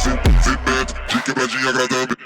que pra te agradar.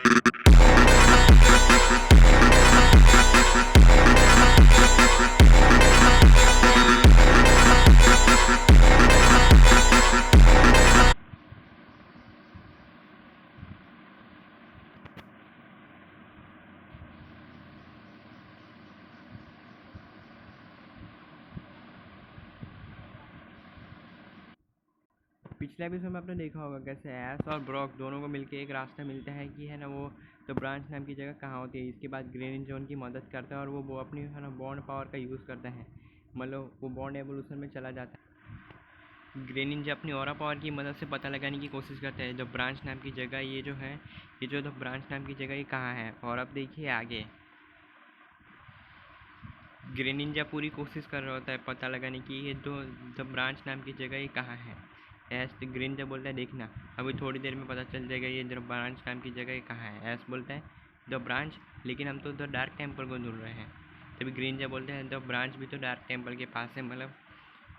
पिछले episode में आपने देखा होगा कैसे एस और ब्रॉक दोनों को मिलके एक रास्ता मिलता है कि है ना वो तो ब्रांच नाम की जगह कहाँ होती है। इसके बाद ग्रेनिन जो उनकी मदद करता है और वो अपनी है ना बॉन्ड पावर का यूज़ करता है, मतलब वो बॉन्ड एवोल्यूशन में चला जाता है। ग्रेनिन जो अपनी ऑरा पावर की मदद से पता लगाने की कोशिश करता है जो ब्रांच नाम की जगह ये जो है, ये जो ब्रांच नाम की जगह ये कहाँ है। और अब देखिए आगे ग्रेनिंजा पूरी कोशिश कर रहा होता है पता लगाने की ये द ब्रांच नाम की जगह ये कहाँ है। ऐस ग्रेनिंजा बोलता है देखना अभी थोड़ी देर में पता चल जाएगा ये द ब्रांच नाम की जगह ये कहाँ है। ऐस बोलता है द ब्रांच, लेकिन हम तो द डार्क टेम्पल को ढूंढ रहे हैं। तभी ग्रेनिंजा बोलते हैं द ब्रांच भी तो डार्क टेम्पल के पास है, मतलब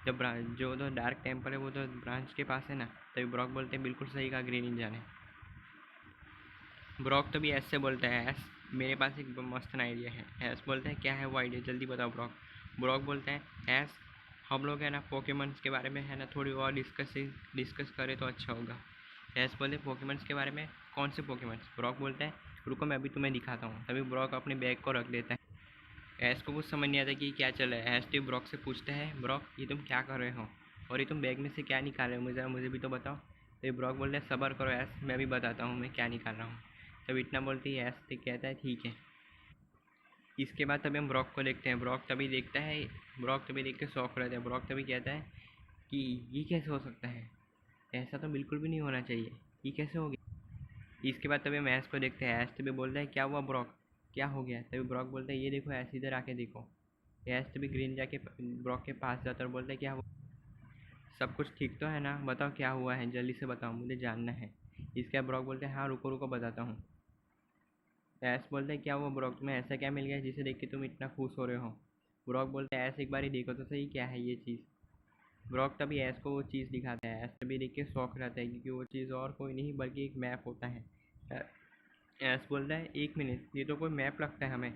द ब्रांच जो द डार्क टेम्पल है वो तो ब्रांच के पास है ना। तभी ब्रॉक बोलते हैं बिल्कुल सही कहा ग्रेनिंजा ने। ब्रॉक तो भी ऐसे बोलता है ऐस मेरे पास एक मस्त आइडिया है। ऐस बोलता है क्या है वो आइडिया जल्दी बताओ ब्रॉक। ब्रॉक बोलता है ऐस हम लोग है ना पोकेमॉन्स के बारे में है ना थोड़ी और डिस्कस करें तो अच्छा होगा। ऐस बोलते पोकेमॉन्स के बारे में कौन से पोकेमॉन्स। ब्रॉक बोलता है रुको मैं अभी तुम्हें दिखाता हूँ। तभी ब्रॉक अपने बैग को रख देता है। ऐस को कुछ समझ नहीं आता कि क्या चल रहा है। ऐस तो ब्रॉक से पूछता है ब्रॉक ये तुम क्या कर रहे हो और ये तुम बैग में से क्या निकाल रहे हो, मुझे भी तो बताओ। तो ब्रॉक बोलता है सब्र करो ऐस मैं भी बताता हूँ मैं क्या निकाल रहा हूँ। तब इतना बोलती है ऐस तो कहता है ठीक है। इसके बाद तभी हम ब्रॉक को देखते हैं। ब्रॉक तभी देखता है, ब्रॉक तभी देख के शौक रहता है। ब्रॉक तभी कहता है कि ये कैसे हो सकता है, ऐसा तो बिल्कुल भी नहीं होना चाहिए, ये कैसे हो गया। इसके बाद तभी हम ऐश को देखते हैं। ऐश तभी बोलता है क्या हुआ ब्रॉक, क्या हो गया। तभी ब्रॉक बोलता है ये देखो ऐश इधर आके देखो। ऐश तभी ग्रीन जाके ब्रॉक के पास जाता है और बोलता है क्या हुआ, सब कुछ ठीक तो है ना, बताओ क्या हुआ है जल्दी से बताओ मुझे जानना है। इसके बाद ब्रॉक बोलते हैं हाँ रुको रुको बताता हूँ। ऐश बोलता है क्या हुआ ब्रॉक तुम्हें ऐसा क्या मिल गया जिसे देख के तुम इतना खुश हो रहे हो। ब्रॉक बोलता है ऐश एक बार ही देखो तो सही क्या है ये चीज़। ब्रॉक तभी ऐश को वो चीज़ दिखाता है। ऐश तभी देख के शौक रहता है क्योंकि वो चीज़ और कोई नहीं बल्कि एक मैप होता है। ऐश बोलता है एक मिनट ये तो कोई मैप लगता है हमें।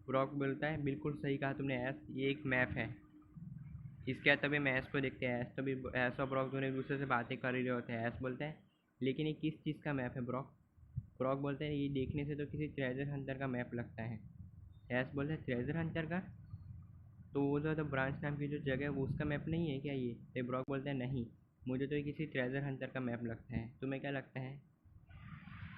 ब्रॉक बोलता है बिल्कुल सही कहा तुमने ऐश ये एक मैप है। इसके बाद तभी हम ऐश को देखते हैं। ऐश तभी ऐश और ब्रॉक दोनों एक दूसरे से बातें कर रहे होते हैं। ऐश बोलता है लेकिन ये किस चीज़ का मैप है ब्रॉक। ब्रॉक बोलते हैं ये देखने से तो किसी ट्रेजर हंटर का मैप लगता है। ऐश बोलता है ट्रेजर हंटर का, तो वो जो ब्रांच नाम की जो जगह है वो उसका मैप नहीं है क्या ये। तो ब्रॉक बोलता है नहीं मुझे तो ये किसी ट्रेजर हंटर का मैप लगता है, तुम्हें क्या लगता है।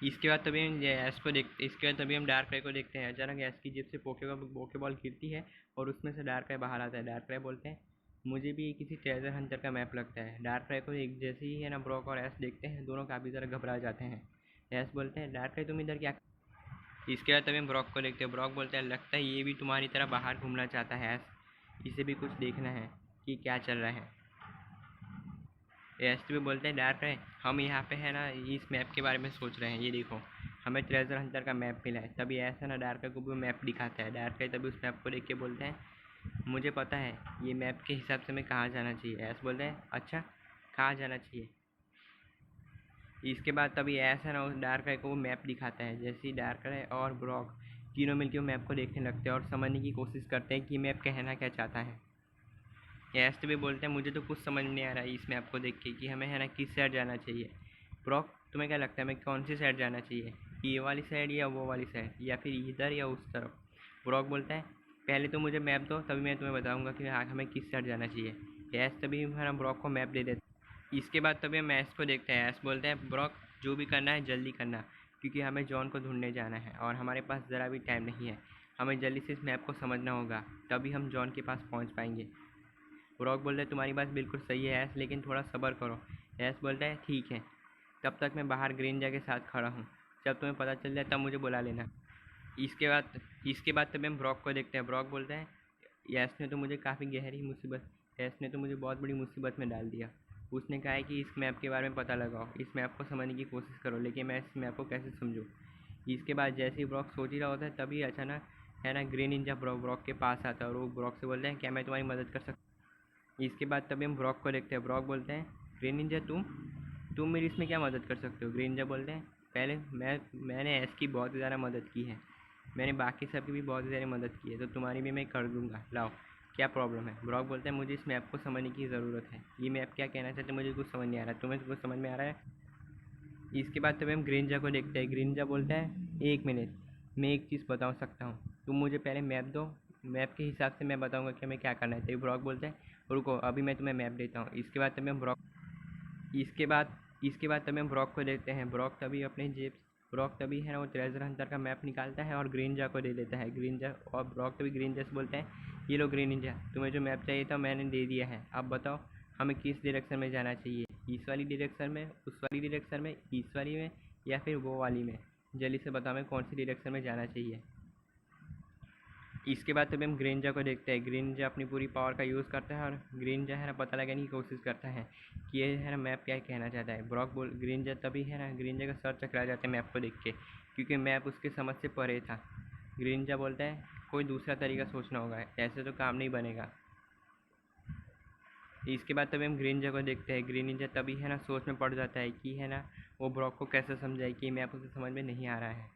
इसके बाद तभी हम ऐश को देखते, इसके बाद तभी हम डार्क राय को देखते हैं। अचानक ऐश की जेब से पोकेबॉल गिरती है और उसमें से डार्क राय बाहर आता है। डार्क राय बोलते हैं मुझे भी किसी ट्रेजर हंटर का मैप लगता है। डार्क राय को एक जैसे ही है ना ब्रॉक और ऐश देखते हैं दोनों काफ़ी ज़्यादा घबरा जाते हैं। ऐश बोलते हैं डार्क राय तुम इधर क्या। इसके बाद तभी हम ब्रॉक को देखते हैं। ब्रॉक बोलते हैं लगता है ये भी तुम्हारी तरह बाहर घूमना चाहता है ऐश, इसे भी कुछ देखना है कि क्या चल रहा है। एस भी बोलते हैं डार्क है हम यहाँ पे है ना इस मैप के बारे में सोच रहे हैं, ये देखो हमें ट्रेजर हंटर का मैप मिला है। तभी ऐसा ना डार्क को भी मैप दिखाता है। डार्क तभी उस मैप को देख के बोलते हैं मुझे पता है ये मैप के हिसाब से मैं कहाँ जाना चाहिए। ऐस बोलते हैं अच्छा कहाँ जाना चाहिए। इसके बाद तभी ऐसा ना उस डार्क को वो मैप दिखाता है। जैसे ही डार्क है और ब्रॉक तीनों मिलकर वो मैप को देखने लगते हैं और समझने की कोशिश करते हैं कि मैप कहना क्या चाहता है। यश भी बोलते हैं मुझे तो कुछ समझ नहीं आ रहा है इस मैप को देख के कि हमें है ना किस साइड जाना चाहिए। ब्रॉक तुम्हें क्या लगता है हमें कौन सी साइड जाना चाहिए, ये वाली साइड या वो वाली साइड या फिर इधर या उस तरफ। ब्रॉक बोलता है पहले तो मुझे मैप दो तभी मैं तुम्हें बताऊंगा कि हाँ हमें किस साइड जाना चाहिए। यश तभी है ना ब्रॉक को मैप दे देता है। इसके बाद तभी हम ऐश को देखते हैं। ऐश बोलते हैं ब्रॉक जो भी करना है जल्दी करना क्योंकि हमें जॉन को ढूंढने जाना है और हमारे पास ज़रा भी टाइम नहीं है। हमें जल्दी से इस मैप को समझना होगा तभी हम जॉन के पास पहुंच पाएंगे। ब्रॉक बोलता है तुम्हारी बात बिल्कुल सही है ऐस, लेकिन थोड़ा सब्र करो। ऐस बोलता है ठीक है तब तक मैं बाहर ग्रीनजा के साथ खड़ा हूँ, जब तुम्हें पता चल जाए तब मुझे बुला लेना। इसके बाद तब हम ब्रॉक को देखते हैं। ब्रॉक बोलता है यस ने तो मुझे काफ़ी गहरी मुसीबत, यस ने तो मुझे बहुत बड़ी मुसीबत में डाल दिया। उसने कहा है कि इस मैप के बारे में पता लगाओ, इस मैप को समझने की कोशिश करो, लेकिन मैं इस मैप को कैसे समझूँ। इसके बाद जैसे ही ब्रॉक सोच ही रहा होता है तभी अचानक है ना ग्रीन निंजा ब्रॉक के पास आता है और वो ब्रॉक से बोलता है क्या मैं तुम्हारी मदद कर सकता हूँ। इसके बाद तभी हम ब्रॉक को देखते हैं। ब्रॉक बोलते हैं ग्रीन निंजा तुम। तुम मेरी इसमें क्या मदद कर सकते हो? ग्रीनजा बोलते हैं पहले मैंने एस की बहुत ज़्यादा मदद की है, मैंने बाकी सब की भी बहुत ज़्यादा मदद की है, तो तुम्हारी भी मैं कर दूंगा, लाओ क्या प्रॉब्लम है? ब्रॉक बोलता है मुझे इस मैप को समझने की ज़रूरत है, ये मैप क्या कहना चाहते हैं मुझे कुछ समझ नहीं आ रहा है, तुम्हें कुछ समझ में आ रहा है? इसके बाद तभी हम ग्रीनजा को देखते हैं। ग्रीनजा बोलता है 1 मिनट, मैं एक चीज़ बता सकता हूँ, तुम मुझे पहले मैप दो, मैप के हिसाब से मैं बताऊँगा कि हमें क्या करना है। तभी ब्रॉक बोलता है रुको अभी मैं तुम्हें मैप देता हूँ। इसके बाद तभी हम ब्रॉक को देखते हैं। ब्रॉक तभी है ना वो ट्रेजर हंटर का मैप निकालता है और ग्रीनजा को दे देता है। ग्रीनजा और ब्रॉक तभी ग्रीनजा से बोलते हैं ये लो ग्रीनजा, तुम्हें जो मैप चाहिए था मैंने दे दिया है, अब बताओ हमें किस डायरेक्शन में जाना चाहिए, इस वाली डायरेक्शन में, उस वाली डायरेक्शन में, इस वाली में या फिर वो वाली में? जल्दी से बताओ हमें कौन सी डायरेक्शन में जाना चाहिए। इसके बाद तभी हम ग्रीनजा को देखते हैं। ग्रीनजा अपनी पूरी पावर का यूज़ करता है और ग्रीनजा है ना पता लगाने की कोशिश करता है कि ये है ना मैप क्या कहना चाहता है। ग्रीनजा तभी है ना ग्रीनजा का सर चकरा जाता है मैप को देख के, क्योंकि मैप उसके समझ से परे था। ग्रीनजा बोलता है कोई दूसरा तरीका सोचना होगा, ऐसे तो काम नहीं बनेगा। इसके बाद तभी हम ग्रीनजा को देखते हैं। ग्रीनजा तभी है ना सोच में पड़ जाता है कि है ना वो ब्रॉक को कैसे समझाए कि मैप उसे समझ में नहीं आ रहा है।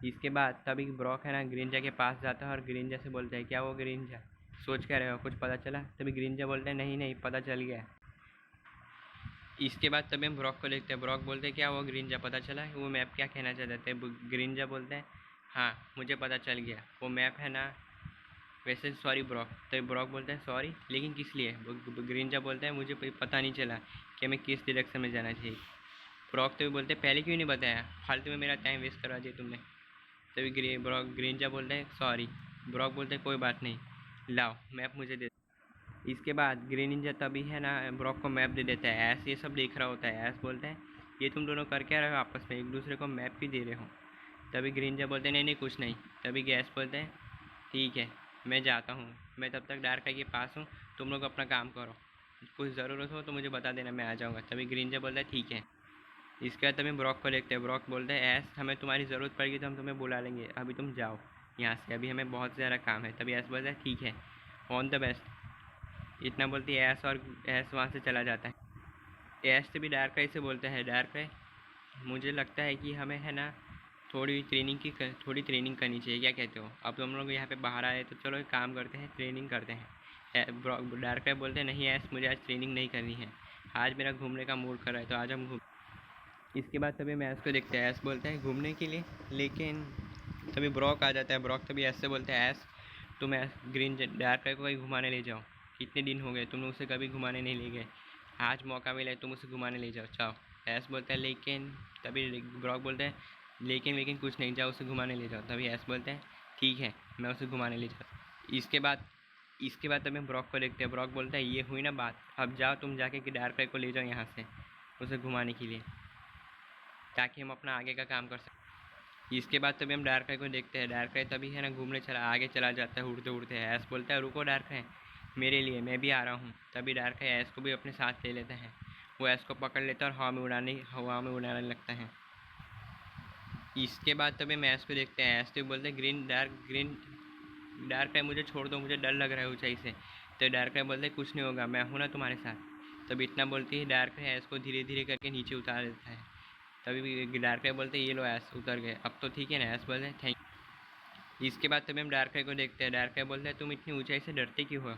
इसके बाद तभी ब्रॉक है ना ग्रीनजा के पास जाता है और ग्रीनजा से बोलता है क्या वो ग्रीनजा सोच क्या रहे हो, कुछ पता चला? तभी ग्रीनजा बोलता है नहीं नहीं पता चल गया। इसके बाद तभी हम ब्रॉक को देखते हैं। ब्रॉक बोलते हैं क्या वो ग्रीनजा पता चला है वो मैप क्या कहना चाहते हैं? ग्रीनजा बोलते हैं हाँ मुझे पता चल गया, वो मैप है ना वैसे सॉरी ब्रॉक। तो ब्रॉक बोलता है सॉरी लेकिन किस लिए? ग्रीनजा बोलता है मुझे पता नहीं चला कि हमें किस डायरेक्शन में जाना चाहिए। ब्रॉक तो भी बोलते हैं पहले क्यों नहीं बताया, फालतू में मेरा टाइम वेस्ट करवा दिया तुमने। तभी ग्रीनजा बोलता है सॉरी। ब्रॉक बोलते हैं कोई बात नहीं, लाओ मैप मुझे दे। इसके बाद ग्रीनजा तभी है ना ब्रॉक को मैप दे देता है। ऐस ये सब देख रहा होता है। ऐस बोलता है ये तुम दोनों कर क्या रहे हो आपस में, एक दूसरे को मैप क्यों दे रहे हो? तभी ग्रीनजा बोलते हैं नहीं नहीं कुछ नहीं। तभी गैस बोलते हैं ठीक है मैं जाता हूँ, मैं तब तक डार्क के पास हूँ, तुम लोग अपना काम करो, कुछ ज़रूरत हो तो मुझे बता देना मैं आ जाऊँगा। तभी ग्रीनजा बोलता है ठीक है। इसके बाद तभी ब्रॉक को देखते हैं। ब्रॉक बोलता है ऐस हमें तुम्हारी ज़रूरत पड़ेगी तो हम तुम्हें बुला लेंगे, अभी तुम जाओ यहाँ से, अभी हमें बहुत ज़्यादा काम है। तभी ऐस बोलता है ठीक है ऑन द बेस्ट। इतना बोलती है ऐस और ऐस वहाँ से चला जाता है। ऐस से भी डार्क से बोलता है डार्क मुझे लगता है कि हमें है ना थोड़ी ट्रेनिंग करनी चाहिए, क्या कहते हो? अब तुम लोग यहाँ पे बाहर आए तो चलो एक काम करते हैं ट्रेनिंग करते हैं। डार्क बोलते हैं नहीं ऐस मुझे आज ट्रेनिंग नहीं करनी है, आज मेरा घूमने का मूड कर रहा है तो आज हम घूम। इसके बाद तभी मैं ऐस को देखते हैं। ऐस बोलता है घूमने के लिए, लेकिन तभी ब्रॉक आ जाता है। ब्रॉक तभी ऐस से बोलते हैं ऐस तुम डार्क को कहीं घुमाने ले जाओ, कितने दिन हो गए तुम उसे कभी घुमाने नहीं ले गए, आज मौका मिला है तुम उसे घुमाने ले जाओ चाओ। ऐस बोलता है लेकिन, तभी ब्रॉक बोलता है लेकिन कुछ नहीं, जाओ उसे घुमाने ले जाओ। तभी ऐस बोलते हैं ठीक है मैं उसे घुमाने ले जाता। इसके बाद तभी ब्रॉक को देखते हैं। ब्रॉक बोलता है ये हुई ना बात, अब जाओ तुम जाके कि डार्क को ले जाओ यहाँ से उसे घुमाने के लिए, ताकि हम अपना आगे का काम कर सकें। इसके बाद तभी हम डार्क को देखते हैं। डार्क तभी है ना घूमने आगे चला जाता है उड़ते उड़ते। ऐस बोलता है रुको डार्क मेरे लिए, मैं भी आ रहा हूँ। तभी डार्क ऐस को भी अपने साथ ले लेता है। वो ऐस को पकड़ लेता है और हवा में उड़ाने लगता है। इसके बाद तभी हम ऐस को देखते हैं। ऐस तो बोलते हैं डार्क मुझे छोड़ दो, मुझे डर लग रहा है ऊंचाई से। तो डार्क बोलते हैं कुछ नहीं होगा, मैं हूँ ना तुम्हारे साथ। तब इतना बोलती है डार्क ऐस को धीरे धीरे करके नीचे उतार देता है। तभी डार्क बोलते हैं ये लो ऐस उतर गए, अब तो ठीक है ना? ऐस बोलते हैं थैंक। इसके बाद तभी हम डार्क को देखते हैं। डार्क बोलते हैं तुम इतनी ऊंचाई से डरते क्यों हो?